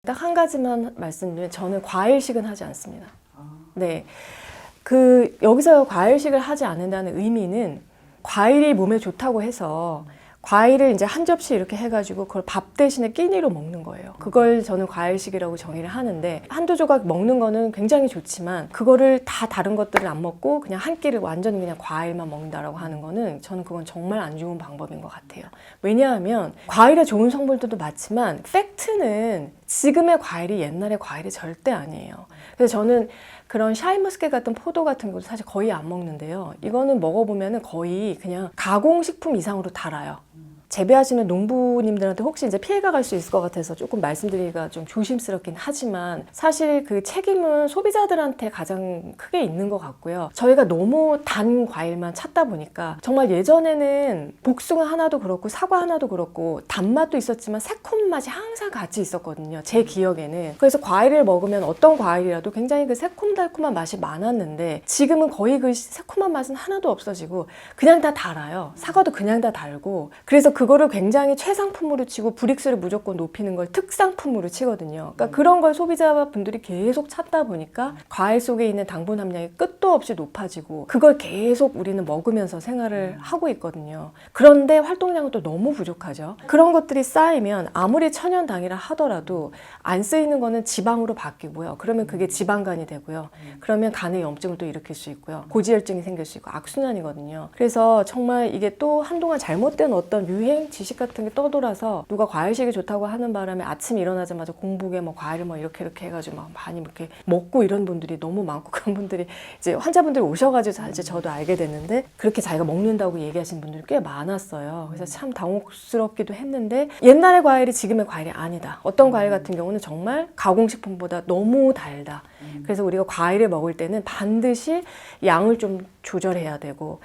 딱 한 가지만 말씀드리면 저는 과일식은 하지 않습니다. 네. 여기서 과일식을 하지 않는다는 의미는 과일이 몸에 좋다고 해서 과일을 이제 한 접시 이렇게 해가지고 그걸 밥 대신에 끼니로 먹는 거예요. 그걸 저는 과일식이라고 정의를 하는데, 한두 조각 먹는 거는 굉장히 좋지만 그거를 다 다른 것들을 안 먹고 그냥 한 끼를 완전히 그냥 과일만 먹는다라고 하는 거는 저는 그건 정말 안 좋은 방법인 것 같아요. 왜냐하면 과일에 좋은 성분들도 많지만 팩트는 지금의 과일이 옛날의 과일이 절대 아니에요. 그래서 저는 그런 샤인머스켓 같은 포도 같은 것도 사실 거의 안 먹는데요. 이거는 먹어보면 거의 그냥 가공식품 이상으로 달아요. 재배하시는 농부님들한테 혹시 이제 피해가 갈 수 있을 것 같아서 조금 말씀드리기가 좀 조심스럽긴 하지만, 사실 그 책임은 소비자들한테 가장 크게 있는 것 같고요. 저희가 너무 단 과일만 찾다 보니까 정말 예전에는 복숭아 하나도 그렇고 사과 하나도 그렇고 단맛도 있었지만 새콤 맛이 항상 같이 있었거든요. 제 기억에는. 그래서 과일을 먹으면 어떤 과일이라도 굉장히 그 새콤달콤한 맛이 많았는데, 지금은 거의 그 새콤한 맛은 하나도 없어지고 그냥 다 달아요. 사과도 그냥 다 달고. 그래서 그거를 굉장히 최상품으로 치고 브릭스를 무조건 높이는 걸 특상품으로 치거든요. 그러니까 그런 걸 소비자분들이 계속 찾다 보니까 과일 속에 있는 당분 함량이 끝도 없이 높아지고 그걸 계속 우리는 먹으면서 생활을 하고 있거든요. 그런데 활동량은 또 너무 부족하죠. 그런 것들이 쌓이면 아무리 천연당이라 하더라도 안 쓰이는 거는 지방으로 바뀌고요. 그러면 그게 지방간이 되고요. 그러면 간의 염증을 또 일으킬 수 있고요. 고지혈증이 생길 수 있고 악순환이거든요. 그래서 정말 이게 또 한동안 잘못된 어떤 유행 지식 같은 게 떠돌아서 누가 과일식이 좋다고 하는 바람에 아침에 일어나자마자 공복에 뭐 과일을 뭐 이렇게 해가지고 막 많이 이렇게 먹고 이런 분들이 너무 많고, 그런 분들이 이제 환자분들이 오셔가지고 이제 저도 알게 됐는데, 그렇게 자기가 먹는다고 얘기하시는 분들이 꽤 많았어요. 그래서 참 당혹스럽기도 했는데, 옛날의 과일이 지금의 과일이 아니다. 어떤 과일 같은 경우는 정말 가공식품보다 너무 달다. 그래서 우리가 과일을 먹을 때는 반드시 양을 좀 조절해야 되고,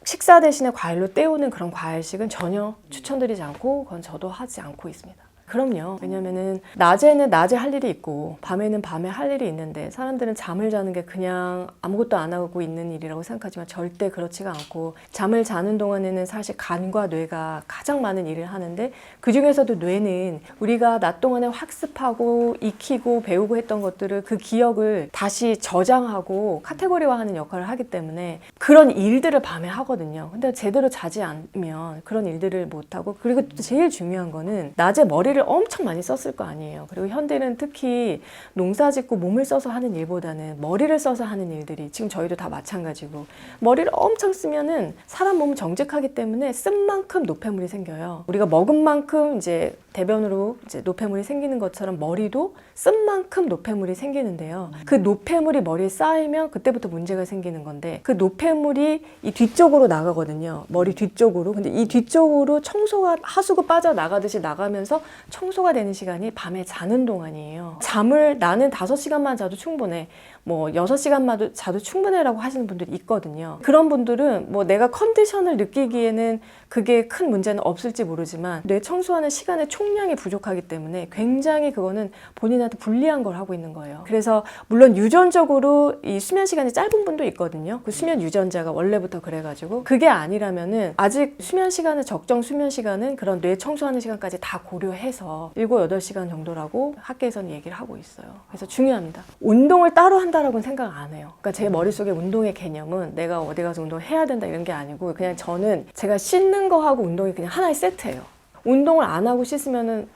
식사 대신에 과일로 때우는 그런 과일식은 전혀 추천드리지 않고, 그건 저도 하지 않고 있습니다. 그럼요. 왜냐면은 낮에는 낮에 할 일이 있고 밤에는 밤에 할 일이 있는데, 사람들은 잠을 자는 게 그냥 아무것도 안 하고 있는 일이라고 생각하지만 절대 그렇지가 않고, 잠을 자는 동안에는 사실 간과 뇌가 가장 많은 일을 하는데, 그 중에서도 뇌는 우리가 낮 동안에 학습하고 익히고 배우고 했던 것들을, 그 기억을 다시 저장하고 카테고리화하는 역할을 하기 때문에 그런 일들을 밤에 하거든요. 근데 제대로 자지 않으면 그런 일들을 못하고, 그리고 또 제일 중요한 거는 낮에 머리를 엄청 많이 썼을 거 아니에요. 그리고 현대는 특히 농사 짓고 몸을 써서 하는 일보다는 머리를 써서 하는 일들이, 지금 저희도 다 마찬가지고, 머리를 엄청 쓰면은 사람 몸은 정직하기 때문에 쓴 만큼 노폐물이 생겨요. 우리가 먹은 만큼 이제 대변으로 이제 노폐물이 생기는 것처럼 머리도 쓴 만큼 노폐물이 생기는데요. 그 노폐물이 머리에 쌓이면 그때부터 문제가 생기는 건데, 그 노폐물이 이 뒤쪽으로 나가거든요. 머리 뒤쪽으로. 근데 이 뒤쪽으로 청소가 하수구 빠져나가듯이 나가면서 청소가 되는 시간이 밤에 자는 동안이에요. 잠을 나는 5시간만 자도 충분해, 뭐 6시간만 자도 충분해라고 하시는 분들이 있거든요. 그런 분들은 뭐 내가 컨디션을 느끼기에는 그게 큰 문제는 없을지 모르지만 뇌 청소하는 시간의 총량이 부족하기 때문에 굉장히 그거는 본인한테 불리한 걸 하고 있는 거예요. 그래서 물론 유전적으로 이 수면 시간이 짧은 분도 있거든요. 그 수면 유전자가 원래부터 그래가지고, 그게 아니라면은 아직 수면 시간을, 적정 수면 시간은 그런 뇌 청소하는 시간까지 다 고려해서 7, 8시간 정도라고 학계에서는 얘기를 하고 있어요. 그래서 중요합니다. 운동을 따로 한다라고는 생각 안 해요. 그러니까 제 머릿속에 운동의 개념은 내가 어디 가서 운동을 해야 된다 이런 게 아니고, 그냥 저는 제가 씻는 거하고 운동이 그냥 하나의 세트예요. 운동을 안 하고 씻으면은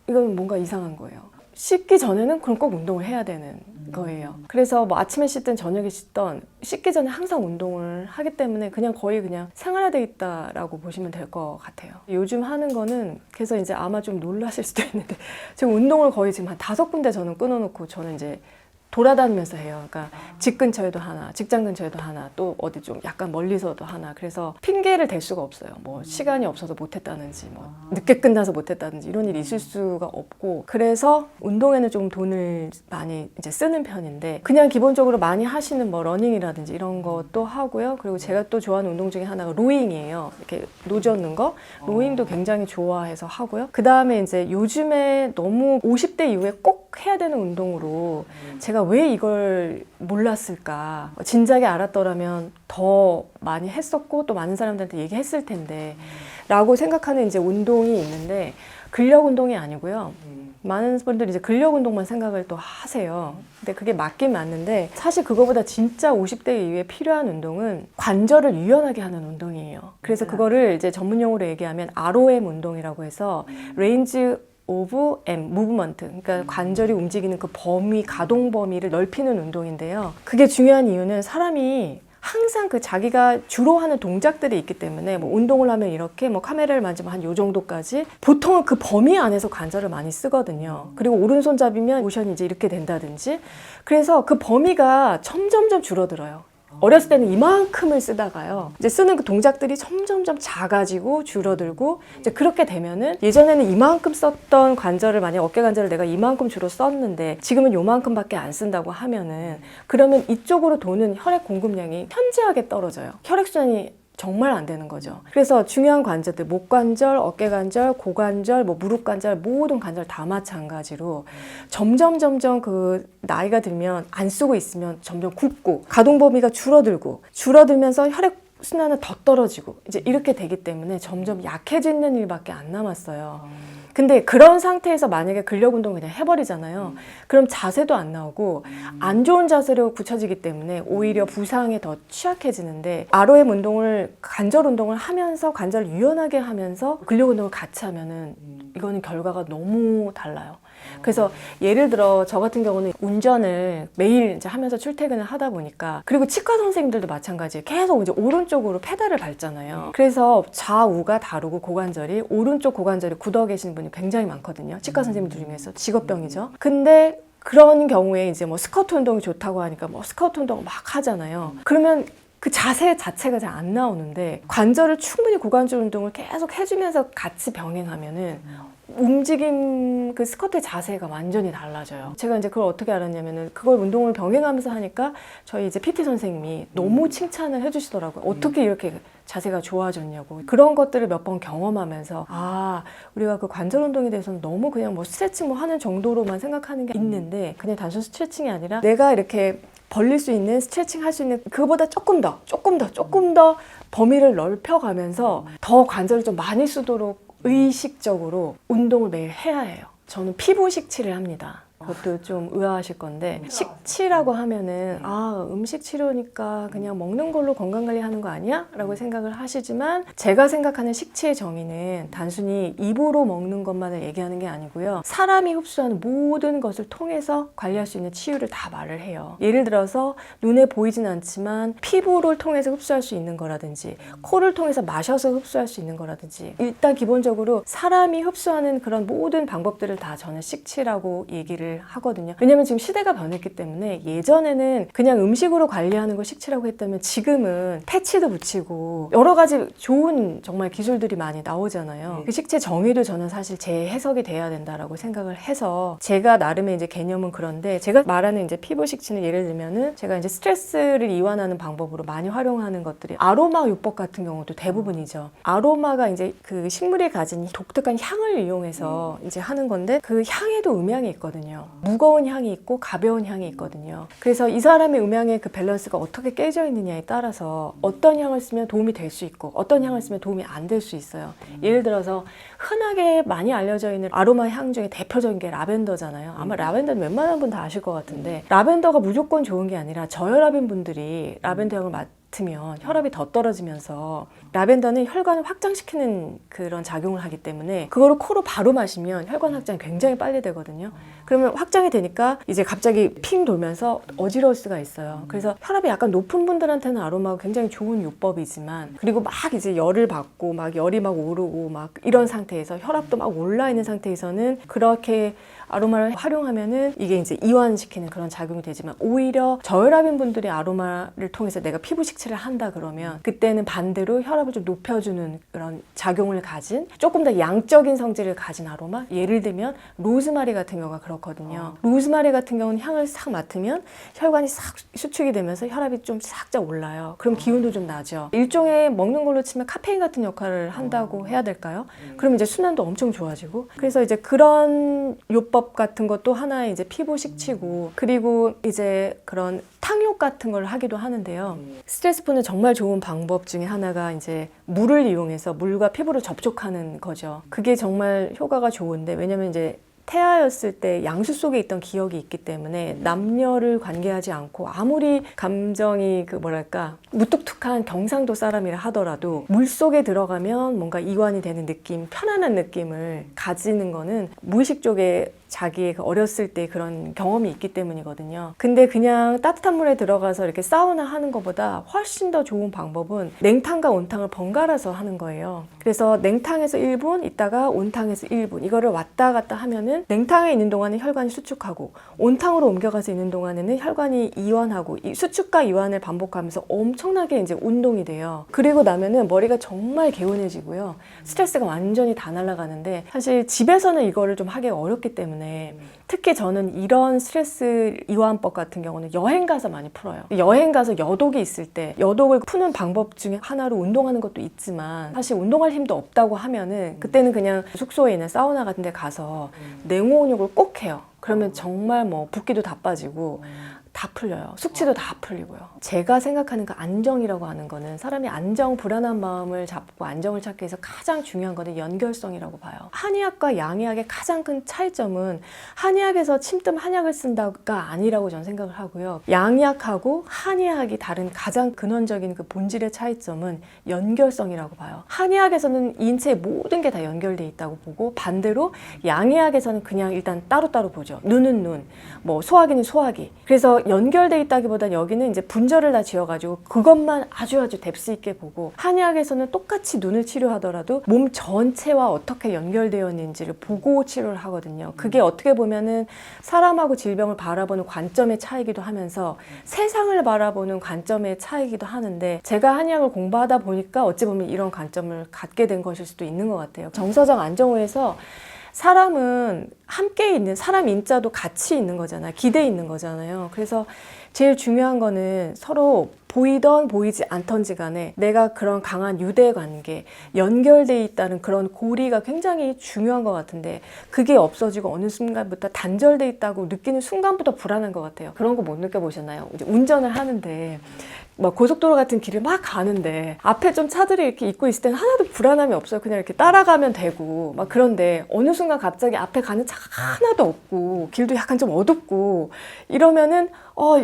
이건 뭔가 이상한 거예요. 씻기 전에는 그럼 꼭 운동을 해야 되는 거예요. 그래서 뭐 아침에 씻든 저녁에 씻든 씻기 전에 항상 운동을 하기 때문에 그냥 거의 그냥 생활화돼 있다라고 보시면 될 것 같아요. 요즘 하는 거는, 그래서 이제 아마 좀 놀라실 수도 있는데, 지금 운동을 거의 지금 한 5군데 저는 끊어놓고 저는 이제 돌아다니면서 해요. 그러니까 집 근처에도 하나, 직장 근처에도 하나, 또 어디 좀 약간 멀리서도 하나. 그래서 핑계를 댈 수가 없어요. 뭐 시간이 없어서 못했다든지, 뭐 늦게 끝나서 못했다든지 이런 일이 있을 수가 없고, 그래서 운동에는 좀 돈을 많이 이제 쓰는 편인데, 그냥 기본적으로 많이 하시는 뭐 러닝이라든지 이런 것도 하고요. 그리고 제가 또 좋아하는 운동 중에 하나가 로잉이에요. 이렇게 노젓는 거, 로잉도 굉장히 좋아해서 하고요. 그 다음에 이제 요즘에 너무 50대 이후에 꼭 해야 되는 운동으로, 제가 왜 이걸 몰랐을까, 진작에 알았더라면 더 많이 했었고 또 많은 사람들한테 얘기했을 텐데 라고 생각하는 이제 운동이 있는데, 근력 운동이 아니고요. 많은 분들이 이제 근력 운동만 생각을 또 하세요. 근데 그게 맞긴 맞는데 사실 그거보다 진짜 50대 이후에 필요한 운동은 관절을 유연하게 하는 운동이에요. 그래서 그거를 이제 전문 용어로 얘기하면 ROM 운동이라고 해서 Range of Movement, 그러니까 관절이 움직이는 그 범위, 가동 범위를 넓히는 운동인데요. 그게 중요한 이유는 사람이 항상 그 자기가 주로 하는 동작들이 있기 때문에 뭐 운동을 하면 이렇게 뭐 카메라를 만지면 한 요 정도까지 보통은 그 범위 안에서 관절을 많이 쓰거든요. 그리고 오른손잡이면 모션이 이제 이렇게 된다든지 그래서 그 범위가 점점점 줄어들어요. 어렸을 때는 이만큼을 쓰다가요. 이제 쓰는 그 동작들이 점점점 작아지고 줄어들고 이제 그렇게 되면은 예전에는 이만큼 썼던 관절을 만약 어깨 관절을 내가 이만큼 주로 썼는데 지금은 요만큼밖에 안 쓴다고 하면은 그러면 이쪽으로 도는 혈액 공급량이 현저하게 떨어져요. 혈액순환이 정말 안 되는 거죠. 그래서 중요한 관절들, 목 관절, 어깨 관절, 고관절, 뭐 무릎 관절, 모든 관절 다 마찬가지로 점점 그 나이가 들면 안 쓰고 있으면 점점 굽고 가동 범위가 줄어들면서 혈액 순환은 더 떨어지고 이제 이렇게 되기 때문에 점점 약해지는 일밖에 안 남았어요. 근데 그런 상태에서 만약에 근력 운동 그냥 해버리잖아요. 그럼 자세도 안 나오고 안 좋은 자세로 굳혀지기 때문에 오히려 부상에 더 취약해지는데 ROM 운동을 관절 운동을 하면서 관절을 유연하게 하면서 근력 운동을 같이 하면은 이거는 결과가 너무 달라요. 그래서 예를 들어 저 같은 경우는 운전을 매일 이제 하면서 출퇴근을 하다 보니까 그리고 치과 선생님들도 마찬가지예요. 계속 이제 오른쪽으로 페달을 밟잖아요. 그래서 좌우가 다르고 고관절이 오른쪽 고관절이 굳어 계신 분이 굉장히 많거든요. 치과 선생님들 중에서 직업병이죠. 근데 그런 경우에 이제 뭐 스쿼트 운동이 좋다고 하니까 뭐 스쿼트 운동 막 하잖아요. 그러면 그 자세 자체가 잘 안 나오는데 관절을 충분히 고관절 운동을 계속 해주면서 같이 병행하면은 움직임 그 스쿼트의 자세가 완전히 달라져요. 제가 이제 그걸 어떻게 알았냐면은 그걸 운동을 병행하면서 하니까 저희 이제 PT 선생님이 너무 칭찬을 해주시더라고요. 어떻게 이렇게 자세가 좋아졌냐고. 그런 것들을 몇 번 경험하면서 아 우리가 그 관절 운동에 대해서는 너무 그냥 뭐 스트레칭 뭐 하는 정도로만 생각하는 게 있는데 그냥 단순 스트레칭이 아니라 내가 이렇게 벌릴 수 있는 스트레칭 할 수 있는 그거보다 조금 더 범위를 넓혀가면서 더 관절을 좀 많이 쓰도록 의식적으로 운동을 매일 해야 해요. 저는 피부 식치를 합니다. 그것도 좀 의아하실 건데 식치라고 하면은 아 음식 치료니까 그냥 먹는 걸로 건강관리하는 거 아니야? 라고 생각을 하시지만 제가 생각하는 식치의 정의는 단순히 입으로 먹는 것만을 얘기하는 게 아니고요. 사람이 흡수하는 모든 것을 통해서 관리할 수 있는 치유를 다 말을 해요. 예를 들어서 눈에 보이진 않지만 피부를 통해서 흡수할 수 있는 거라든지 코를 통해서 마셔서 흡수할 수 있는 거라든지 일단 기본적으로 사람이 흡수하는 그런 모든 방법들을 다 저는 식치라고 얘기를 하거든요. 왜냐면 지금 시대가 변했기 때문에 예전에는 그냥 음식으로 관리하는 걸 식치라고 했다면 지금은 패치도 붙이고 여러 가지 좋은 정말 기술들이 많이 나오잖아요. 그 식치 정의도 저는 사실 재해석이 돼야 된다라고 생각을 해서 제가 나름의 이제 개념은 그런데 제가 말하는 이제 피부 식치는 예를 들면은 제가 이제 스트레스를 이완하는 방법으로 많이 활용하는 것들이 아로마 요법 같은 경우도 대부분이죠. 아로마가 이제 그 식물이 가진 독특한 향을 이용해서 이제 하는 건데 그 향에도 음향이 있거든요. 무거운 향이 있고 가벼운 향이 있거든요. 그래서 이 사람의 음향의 그 밸런스가 어떻게 깨져 있느냐에 따라서 어떤 향을 쓰면 도움이 될 수 있고 어떤 향을 쓰면 도움이 안 될 수 있어요. 예를 들어서 흔하게 많이 알려져 있는 아로마 향 중에 대표적인 게 라벤더잖아요. 아마 라벤더는 웬만한 분 다 아실 것 같은데 라벤더가 무조건 좋은 게 아니라 저혈압인 분들이 라벤더 향을 맡으면 혈압이 더 떨어지면서 라벤더는 혈관을 확장시키는 그런 작용을 하기 때문에 그거를 코로 바로 마시면 혈관 확장이 굉장히 빨리 되거든요. 그러면 확장이 되니까 이제 갑자기 핑 돌면서 어지러울 수가 있어요. 그래서 혈압이 약간 높은 분들한테는 아로마가 굉장히 좋은 요법이지만 그리고 막 이제 열을 받고 막 열이 막 오르고 막 이런 상태에서 혈압도 막 올라 있는 상태에서는 그렇게 아로마를 활용하면은 이게 이제 이완시키는 그런 작용이 되지만 오히려 저혈압인 분들이 아로마를 통해서 내가 피부 식치를 한다 그러면 그때는 반대로 혈압을 좀 높여주는 그런 작용을 가진 조금 더 양적인 성질을 가진 아로마 예를 들면 로즈마리 같은 경우가 그렇거든요. 로즈마리 같은 경우는 향을 싹 맡으면 혈관이 싹 수축이 되면서 혈압이 좀 살짝 올라요. 그럼 기운도 좀 나죠. 일종의 먹는 걸로 치면 카페인 같은 역할을 한다고 해야 될까요? 그럼 이제 순환도 엄청 좋아지고 그래서 이제 그런 요법 방법 같은 것도 하나의 이제 피부 식치고, 그리고 이제 그런 탕욕 같은 걸 하기도 하는데요. 스트레스 푸는 정말 좋은 방법 중에 하나가 이제 물을 이용해서 물과 피부를 접촉하는 거죠. 그게 정말 효과가 좋은데, 왜냐면 이제 태아였을 때 양수 속에 있던 기억이 있기 때문에 남녀를 관계하지 않고 아무리 감정이 그 뭐랄까 무뚝뚝한 경상도 사람이라 하더라도 물속에 들어가면 뭔가 이완이 되는 느낌, 편안한 느낌을 가지는 거는 무의식 쪽에 자기의 그 어렸을 때 그런 경험이 있기 때문이거든요. 근데 그냥 따뜻한 물에 들어가서 이렇게 사우나 하는 것보다 훨씬 더 좋은 방법은 냉탕과 온탕을 번갈아서 하는 거예요. 그래서 냉탕에서 1분 있다가 온탕에서 1분 이거를 왔다 갔다 하면은 냉탕에 있는 동안은 혈관이 수축하고 온탕으로 옮겨가서 있는 동안에는 혈관이 이완하고, 이 수축과 이완을 반복하면서 엄청나게 이제 운동이 돼요. 그리고 나면은 머리가 정말 개운해지고요. 스트레스가 완전히 다 날아가는데, 사실 집에서는 이거를 좀 하기가 어렵기 때문에 특히 저는 이런 스트레스 이완법 같은 경우는 여행 가서 많이 풀어요. 여행 가서 여독이 있을 때 여독을 푸는 방법 중에 하나로 운동하는 것도 있지만, 사실 운동할 힘도 없다고 하면은 그때는 그냥 숙소에 있는 사우나 같은 데 가서 냉온욕을 꼭 해요. 그러면 정말 뭐 붓기도 다 빠지고 다 풀려요. 숙취도 다 풀리고요. 제가 생각하는 그 안정이라고 하는 거는, 사람이 안정, 불안한 마음을 잡고 안정을 찾기 위해서 가장 중요한 거는 연결성이라고 봐요. 한의학과 양의학의 가장 큰 차이점은 한의학에서 침뜸 한약을 쓴다가 아니라고 저는 생각을 하고요. 양의학하고 한의학이 다른 가장 근원적인 그 본질의 차이점은 연결성이라고 봐요. 한의학에서는 인체의 모든 게 다 연결돼 있다고 보고, 반대로 양의학에서는 그냥 일단 따로따로 보죠. 눈은 눈, 뭐 소화기는 소화기. 그래서 연결돼 있다기보다 여기는 이제 분절을 다 지어가지고 그것만 아주 뎁스 있게 보고, 한의학에서는 똑같이 눈을 치료하더라도 몸 전체와 어떻게 연결되어 있는지를 보고 치료를 하거든요. 그게 어떻게 보면은 사람하고 질병을 바라보는 관점의 차이기도 하면서 세상을 바라보는 관점의 차이기도 하는데, 제가 한의학을 공부하다 보니까 어찌 보면 이런 관점을 갖게 된 것일 수도 있는 것 같아요. 정서적 안정호에서 사람은 함께 있는, 사람 인자도 같이 있는 거잖아요. 기대에 있는 거잖아요. 그래서 제일 중요한 거는 서로 보이던 보이지 않던지 간에 내가 그런 강한 유대 관계, 연결돼 있다는 그런 고리가 굉장히 중요한 것 같은데, 그게 없어지고 어느 순간부터 단절돼 있다고 느끼는 순간부터 불안한 것 같아요. 그런 거 못 느껴보셨나요? 이제 운전을 하는데 막 고속도로 같은 길을 막 가는데 앞에 좀 차들이 이렇게 있고 있을 때는 하나도 불안함이 없어요. 그냥 이렇게 따라가면 되고 막. 그런데 어느 순간 갑자기 앞에 가는 차가 하나도 없고 길도 약간 좀 어둡고 이러면은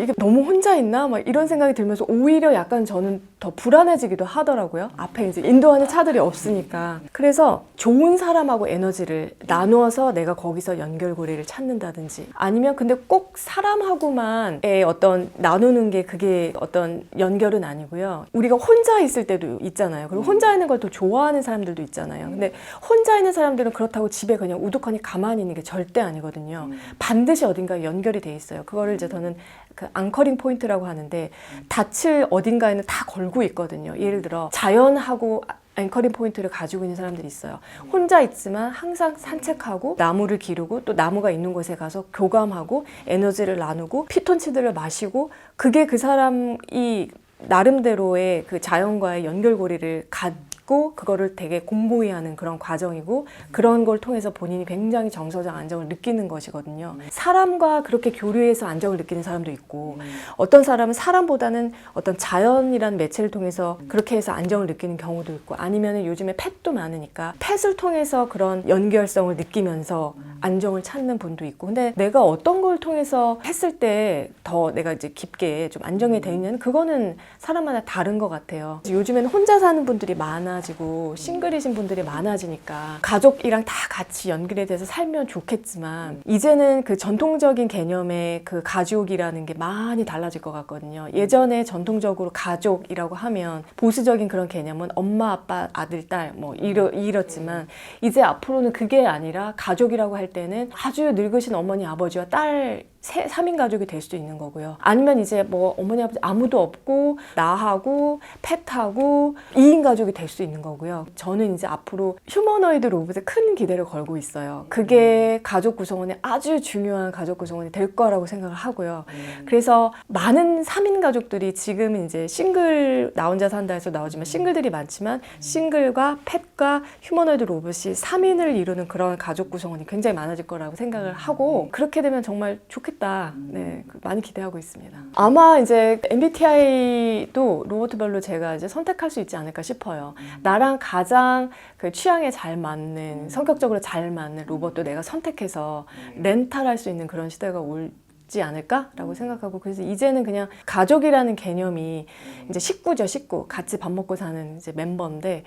이게 너무 혼자 있나? 막 이런 생각이 들면서 오히려 약간 저는 더 불안해지기도 하더라고요. 앞에 이제 인도하는 차들이 없으니까. 그래서 좋은 사람하고 에너지를 나누어서 내가 거기서 연결고리를 찾는다든지, 아니면 근데 꼭 사람하고만의 어떤 나누는 게 그게 어떤 연결은 아니고요. 우리가 혼자 있을 때도 있잖아요. 그리고 혼자 있는 걸 더 좋아하는 사람들도 있잖아요. 근데 혼자 있는 사람들은 그렇다고 집에 그냥 우두커니 가만히 있는 게 절대 아니거든요. 반드시 어딘가에 연결이 돼 있어요. 그거를 이제 저는 그 앙커링 포인트라고 하는데, 닻을 어딘가에는 다 걸고 있거든요. 예를 들어 자연하고 앵커링 포인트를 가지고 있는 사람들이 있어요. 혼자 있지만 항상 산책하고 나무를 기르고 또 나무가 있는 곳에 가서 교감하고 에너지를 나누고 피톤치드를 마시고, 그게 그 사람이 나름대로의 그 자연과의 연결고리를 갖고 그거를 되게 공고히 하는 그런 과정이고, 그런 걸 통해서 본인이 굉장히 정서적 안정을 느끼는 것이거든요. 사람과 그렇게 교류해서 안정을 느끼는 사람도 있고, 어떤 사람은 사람보다는 어떤 자연이라는 매체를 통해서 그렇게 해서 안정을 느끼는 경우도 있고, 아니면 요즘에 펫도 많으니까 펫을 통해서 그런 연결성을 느끼면서 안정을 찾는 분도 있고. 근데 내가 어떤 걸 통해서 했을 때 더 내가 이제 깊게 좀 안정이 되느냐는 그거는 사람마다 다른 것 같아요. 요즘에는 혼자 사는 분들이 많아지고 싱글이신 분들이 많아지니까 가족이랑 다 같이 연결이 돼서 살면 좋겠지만, 이제는 그 전통적인 개념의 그 가족이라는 게 많이 달라질 것 같거든요. 예전에 전통적으로 가족이라고 하면 보수적인 그런 개념은 엄마, 아빠, 아들, 딸 뭐 이렇지만, 이제 앞으로는 그게 아니라 가족이라고 할 때는 아주 늙으신 어머니, 아버지와 딸 3인 가족이 될 수도 있는 거고요. 아니면 이제 뭐 어머니 아버지 아무도 없고 나하고 펫하고 2인 가족이 될 수 있는 거고요. 저는 이제 앞으로 휴머노이드 로봇에 큰 기대를 걸고 있어요. 그게 가족 구성원의 아주 중요한 가족 구성원이 될 거라고 생각을 하고요. 그래서 많은 3인 가족들이 지금 이제 싱글 나 혼자 산다 해서 나오지만 싱글들이 많지만 싱글과 펫과 휴머노이드 로봇이 3인을 이루는 그런 가족 구성원이 굉장히 많아질 거라고 생각을 하고 그렇게 되면 정말 좋겠다. 네, 많이 기대하고 있습니다. 아마 이제 MBTI도 로봇별로 제가 이제 선택할 수 있지 않을까 싶어요. 나랑 가장 그 취향에 잘 맞는, 성격적으로 잘 맞는 로봇도 내가 선택해서 렌탈할 수 있는 그런 시대가 올지 않을까라고 생각하고, 그래서 이제는 그냥 가족이라는 개념이 이제 식구죠, 식구. 같이 밥 먹고 사는 이제 멤버인데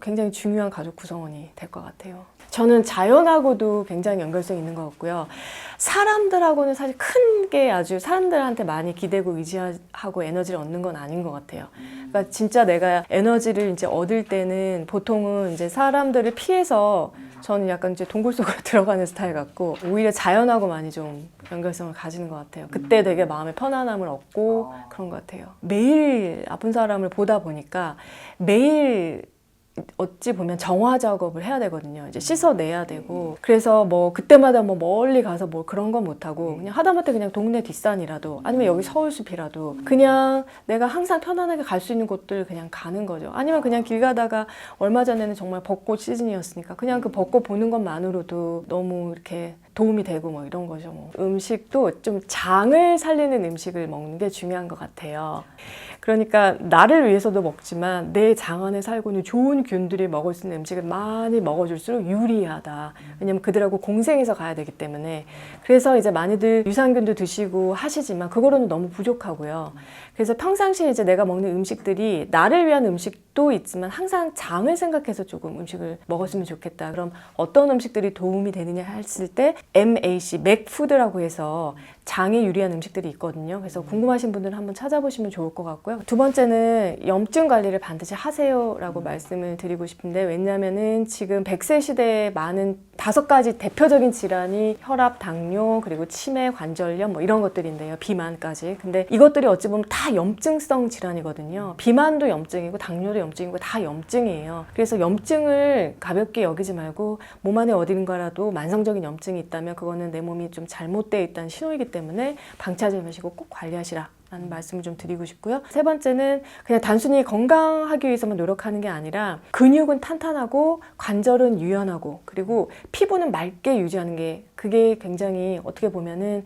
굉장히 중요한 가족 구성원이 될 것 같아요. 저는 자연하고도 굉장히 연결성이 있는 것 같고요. 사람들하고는 사실 큰 게 아주 사람들한테 많이 기대고 의지하고 에너지를 얻는 건 아닌 것 같아요. 그러니까 진짜 내가 에너지를 이제 얻을 때는 보통은 이제 사람들을 피해서 저는 약간 이제 동굴 속으로 들어가는 스타일 같고 오히려 자연하고 많이 좀 연결성을 가지는 것 같아요. 그때 되게 마음의 편안함을 얻고 그런 것 같아요. 매일 아픈 사람을 보다 보니까 매일 어찌 보면 정화 작업을 해야 되거든요. 이제 씻어내야 되고. 그래서 뭐 그때마다 뭐 멀리 가서 뭐 그런 건 못하고 그냥 하다못해 그냥 동네 뒷산이라도 아니면 여기 서울숲이라도 그냥 내가 항상 편안하게 갈 수 있는 곳들 그냥 가는 거죠. 아니면 그냥 길 가다가 얼마 전에는 정말 벚꽃 시즌이었으니까 그냥 그 벚꽃 보는 것만으로도 너무 이렇게 도움이 되고 뭐 이런 거죠. 뭐. 음식도 좀 장을 살리는 음식을 먹는 게 중요한 것 같아요. 그러니까 나를 위해서도 먹지만 내 장 안에 살고 있는 좋은 균들이 먹을 수 있는 음식을 많이 먹어줄수록 유리하다. 왜냐면 그들하고 공생해서 가야 되기 때문에. 그래서 이제 많이들 유산균도 드시고 하시지만 그거로는 너무 부족하고요. 그래서 평상시에 이제 내가 먹는 음식들이 나를 위한 음식도 있지만 항상 장을 생각해서 조금 음식을 먹었으면 좋겠다. 그럼 어떤 음식들이 도움이 되느냐 했을 때 MAC, 맥푸드라고 해서 장에 유리한 음식들이 있거든요. 그래서 궁금하신 분들은 한번 찾아보시면 좋을 것 같고요. 두 번째는 염증 관리를 반드시 하세요라고 말씀을 드리고 싶은데, 왜냐하면은 지금 100세 시대에 많은 5가지 대표적인 질환이 혈압, 당뇨, 그리고 치매, 관절염 뭐 이런 것들인데요. 비만까지. 근데 이것들이 어찌 보면 다 염증성 질환이거든요. 비만도 염증이고 당뇨도 염증이고 다 염증이에요. 그래서 염증을 가볍게 여기지 말고 몸 안에 어딘가라도 만성적인 염증이 있다면 그거는 내 몸이 좀 잘못되어 있다는 신호이기 때문에 방치하지 마시고 꼭 관리하시라 라는 말씀을 좀 드리고 싶고요. 세 번째는 그냥 단순히 건강하기 위해서만 노력하는 게 아니라 근육은 탄탄하고 관절은 유연하고 그리고 피부는 맑게 유지하는 게, 그게 굉장히 어떻게 보면은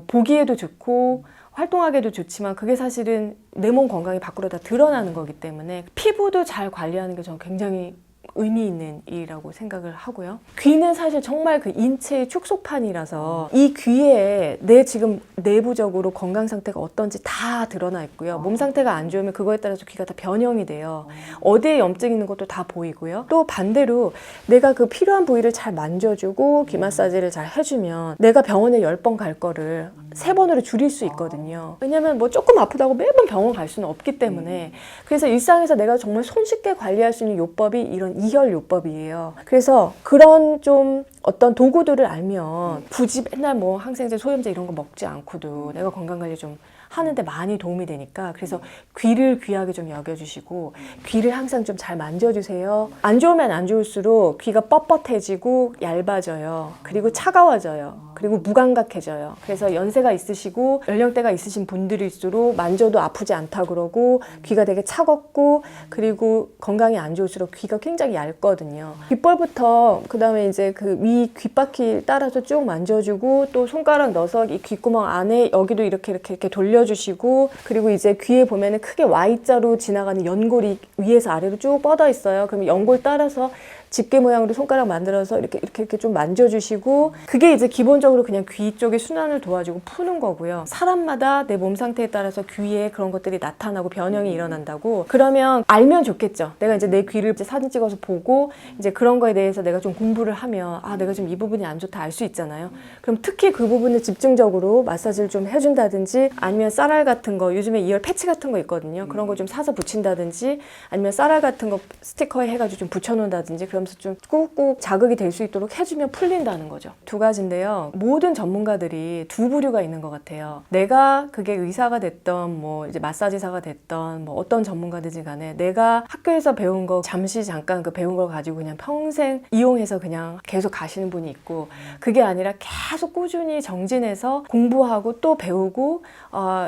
보기에도 좋고 활동하기도 좋지만 그게 사실은 내 몸 건강이 밖으로 다 드러나는 거기 때문에 피부도 잘 관리하는 게 저는 굉장히 의미 있는 일이라고 생각을 하고요. 귀는 사실 정말 그 인체의 축소판이라서 이 귀에 내 지금 내부적으로 건강 상태가 어떤지 다 드러나 있고요. 몸 상태가 안 좋으면 그거에 따라서 귀가 다 변형이 돼요. 어디에 염증 있는 것도 다 보이고요. 또 반대로 내가 그 필요한 부위를 잘 만져주고 귀 마사지를 잘 해주면 내가 병원에 10번 갈 거를 3번으로 줄일 수 있거든요. 왜냐면 뭐 조금 아프다고 매번 병원 갈 수는 없기 때문에. 그래서 일상에서 내가 정말 손쉽게 관리할 수 있는 요법이 이런 이혈 요법이에요. 그래서 그런 좀 어떤 도구들을 알면 굳이 맨날 뭐 항생제, 소염제 이런 거 먹지 않고도 내가 건강관리 좀 하는데 많이 도움이 되니까, 그래서 귀를 귀하게 좀 여겨주시고 귀를 항상 좀 잘 만져주세요. 안 좋으면 안 좋을수록 귀가 뻣뻣해지고 얇아져요. 그리고 차가워져요. 그리고 무감각해져요. 그래서 연세가 있으시고 연령대가 있으신 분들일수록 만져도 아프지 않다 그러고 귀가 되게 차갑고 그리고 건강이 안 좋을수록 귀가 굉장히 얇거든요. 귓볼부터 그다음에 이제 그 위 귓바퀴 따라서 쭉 만져주고 또 손가락 넣어서 이 귓구멍 안에 여기도 이렇게 돌려주시고, 그리고 이제 귀에 보면은 크게 Y자로 지나가는 연골이 위에서 아래로 쭉 뻗어 있어요. 그러면 연골 따라서 집게 모양으로 손가락 만들어서 이렇게 좀 만져주시고, 그게 이제 기본적으로 그냥 귀 쪽의 순환을 도와주고 푸는 거고요. 사람마다 내 몸 상태에 따라서 귀에 그런 것들이 나타나고 변형이 일어난다고. 그러면 알면 좋겠죠. 내가 이제 내 귀를 이제 사진 찍어서 보고 이제 그런 거에 대해서 내가 좀 공부를 하면 내가 지금 이 부분이 안 좋다 알 수 있잖아요. 그럼 특히 그 부분을 집중적으로 마사지를 좀 해준다든지, 아니면 쌀알 같은 거, 요즘에 이열 패치 같은 거 있거든요. 그런 거 좀 사서 붙인다든지, 아니면 쌀알 같은 거 스티커에 해가지고 좀 붙여놓는다든지, 그럼 이러면서 좀 꾹꾹 자극이 될 수 있도록 해주면 풀린다는 거죠. 두 가지인데요. 모든 전문가들이 두 부류가 있는 것 같아요. 내가 그게 의사가 됐던 뭐 이제 마사지사가 됐던 뭐 어떤 전문가든지 간에 내가 학교에서 배운 거 잠시 잠깐 그 배운 걸 가지고 그냥 평생 이용해서 그냥 계속 가시는 분이 있고, 그게 아니라 계속 꾸준히 정진해서 공부하고 또 배우고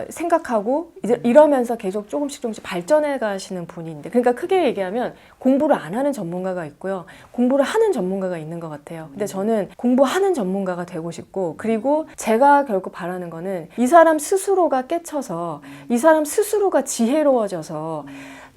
생각하고 이러면서 계속 조금씩 발전해 가시는 분이 있는데, 그러니까 크게 얘기하면 공부를 안 하는 전문가가 있고요, 공부를 하는 전문가가 있는 것 같아요. 근데 저는 공부하는 전문가가 되고 싶고, 그리고 제가 결국 바라는 거는 이 사람 스스로가 깨쳐서, 이 사람 스스로가 지혜로워져서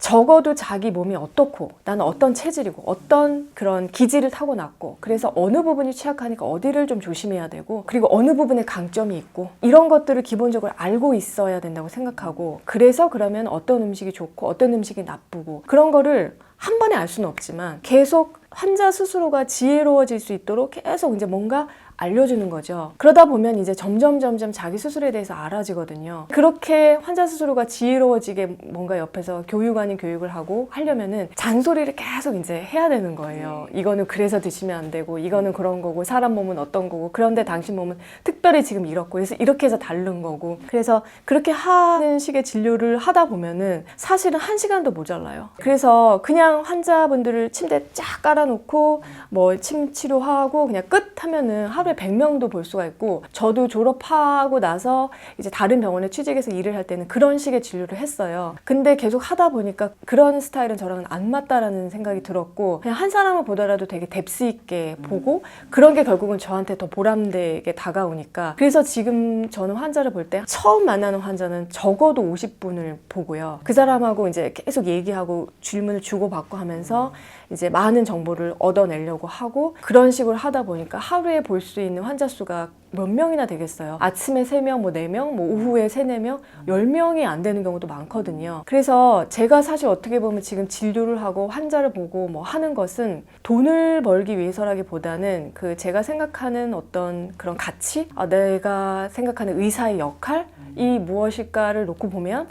적어도 자기 몸이 어떻고 나는 어떤 체질이고 어떤 그런 기질을 타고났고, 그래서 어느 부분이 취약하니까 어디를 좀 조심해야 되고, 그리고 어느 부분에 강점이 있고, 이런 것들을 기본적으로 알고 있어야 된다고 생각하고, 그래서 그러면 어떤 음식이 좋고 어떤 음식이 나쁘고, 그런 거를 한 번에 알 수는 없지만 계속 환자 스스로가 지혜로워질 수 있도록 계속 이제 뭔가 알려주는 거죠. 그러다 보면 이제 점점 자기 스스로에 대해서 알아지거든요. 그렇게 환자 스스로가 지혜로워지게 뭔가 옆에서 교육 아닌 교육을 하고 하려면은 잔소리를 계속 이제 해야 되는 거예요. 이거는 그래서 드시면 안 되고, 이거는 그런 거고, 사람 몸은 어떤 거고, 그런데 당신 몸은 특별히 지금 이렇고, 그래서 이렇게 해서 다른 거고. 그래서 그렇게 하는 식의 진료를 하다 보면은 사실은 1시간도 모자라요. 그래서 그냥 환자분들을 침대에 쫙 깔아놓고 뭐 침 치료하고 그냥 끝 하면은 하루에 100명도 볼 수가 있고, 저도 졸업하고 나서 이제 다른 병원에 취직해서 일을 할 때는 그런 식의 진료를 했어요. 근데 계속 하다 보니까 그런 스타일은 저랑은 안 맞다라는 생각이 들었고, 그냥 한 사람을 보더라도 되게 뎁스 있게 보고, 그런 게 결국은 저한테 더 보람되게 다가오니까. 그래서 지금 저는 환자를 볼 때 처음 만나는 환자는 적어도 50분을 보고요, 그 사람하고 이제 계속 얘기하고 질문을 주고받고 하면서 이제 많은 정보를 얻어내려고 하고, 그런 식으로 하다 보니까 하루에 볼 수 있는 환자 수가 몇 명이나 되겠어요. 아침에 3명, 뭐 4명, 뭐 오후에 3, 4명, 10명이 안 되는 경우도 많거든요. 그래서 제가 사실 어떻게 보면 지금 진료를 하고 환자를 보고 뭐 하는 것은 돈을 벌기 위해서라기보다는 그 제가 생각하는 어떤 그런 가치? 내가 생각하는 의사의 역할? 이 무엇일까를 놓고 보면,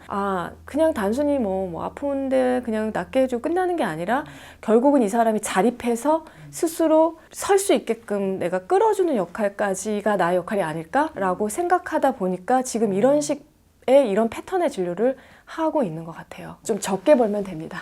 그냥 단순히 뭐 아픈데 그냥 낫게 해주고 끝나는 게 아니라 결국은 이 사람이 자립해서 스스로 설 수 있게끔 내가 끌어주는 역할까지가 나의 역할이 아닐까라고 생각하다 보니까 지금 이런 식의 이런 패턴의 진료를 하고 있는 것 같아요. 좀 적게 벌면 됩니다.